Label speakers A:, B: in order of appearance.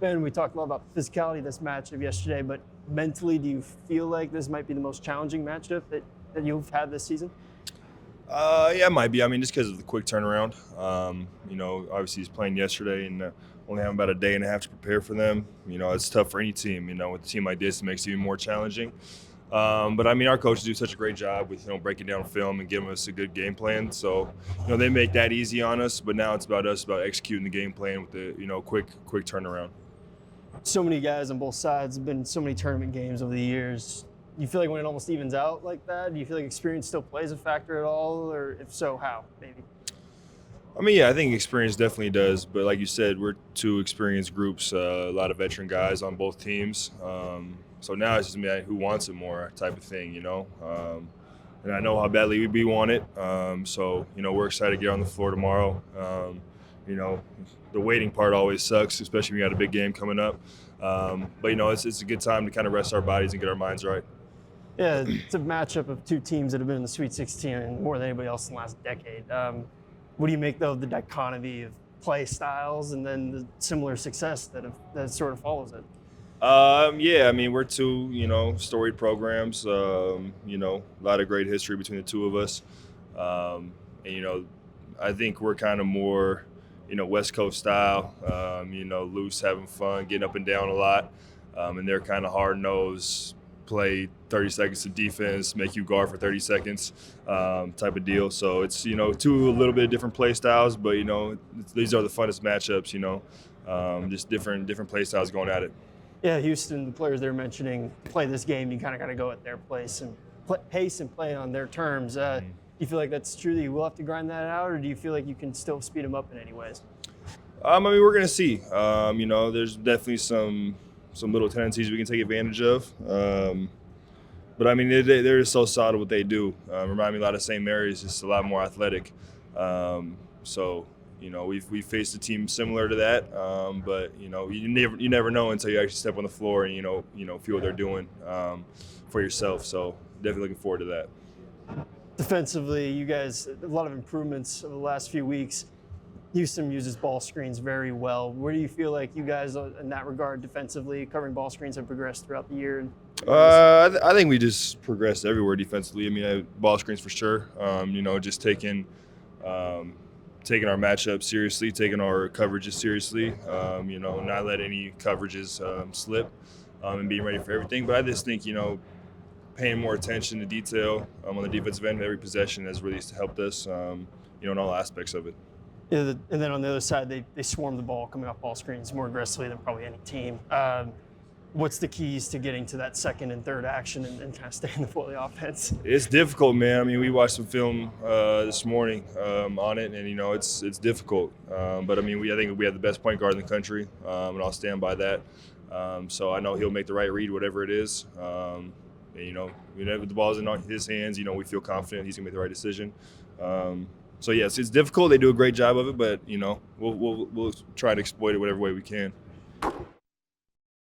A: Ben, we talked a lot about physicality this matchup yesterday, but mentally, do you feel like this might be the most challenging matchup that you've had this season?
B: Yeah, it might be. I mean, just because of the quick turnaround. Obviously he's playing yesterday and only having about a day and a half to prepare for them. It's tough for any team. With a team like this, it makes it even more challenging. But I mean, our coaches do such a great job with breaking down film and giving us a good game plan. So they make that easy on us. But now it's about us about executing the game plan with the quick turnaround.
A: So many guys on both sides have been in so many tournament games over the years. Do you feel like when it almost evens out like that, do you feel like experience still plays a factor at all? Or if so, how, maybe?
B: I mean, yeah, I think experience definitely does. But like you said, we're two experienced groups, a lot of veteran guys on both teams. So now it's just who wants it more type of thing, and I know how badly we want it. So we're excited to get on the floor tomorrow. The waiting part always sucks, especially when you got a big game coming up. But it's a good time to kind of rest our bodies and get our minds right.
A: Yeah, it's a matchup of two teams that have been in the Sweet 16 and more than anybody else in the last decade. What do you make, though, of the dichotomy of play styles and then the similar success that sort of follows it?
B: Yeah, I mean, we're two, storied programs, a lot of great history between the two of us. And I think we're kind of more, West Coast style, loose, having fun, getting up and down a lot. And they're kind of hard-nosed, play 30 seconds of defense, make you guard for 30 seconds type of deal. So it's, two a little bit different play styles, but, these are the funnest matchups, just different play styles going at it.
A: Yeah, Houston, the players they're mentioning, play this game, you kind of got to go at their pace and play on their terms. Do you feel like that's true that you will have to grind that out, or do you feel like you can still speed them up in any ways?
B: I mean, we're going to see. There's definitely some little tendencies we can take advantage of. But I mean, they're just so solid at what they do. Remind me a lot of St. Mary's, just a lot more athletic. So we've faced a team similar to that. But you never know until you actually step on the floor and feel what they're doing for yourself. So definitely looking forward to that.
A: Defensively, you guys, a lot of improvements over the last few weeks. Houston uses ball screens very well. Where do you feel like you guys, in that regard, defensively, covering ball screens, have progressed throughout the year?
B: I think we just progressed everywhere defensively. I mean, ball screens for sure. Just taking our matchups seriously, taking our coverages seriously. Not letting any coverages slip, and being ready for everything. But I just think paying more attention to detail on the defensive end of every possession has really helped us. In all aspects of it.
A: Yeah, and then on the other side, they swarm the ball coming off ball screens more aggressively than probably any team. What's the keys to getting to that second and third action and kind of staying the flow of the offense?
B: It's difficult, man. I mean, we watched some film this morning on it, and it's difficult. But I mean, I think we have the best point guard in the country, and I'll stand by that. So I know he'll make the right read, whatever it is. Whenever the ball's in his hands, we feel confident he's gonna make the right decision. So yes, it's difficult. They do a great job of it, but we'll try to exploit it whatever way we can.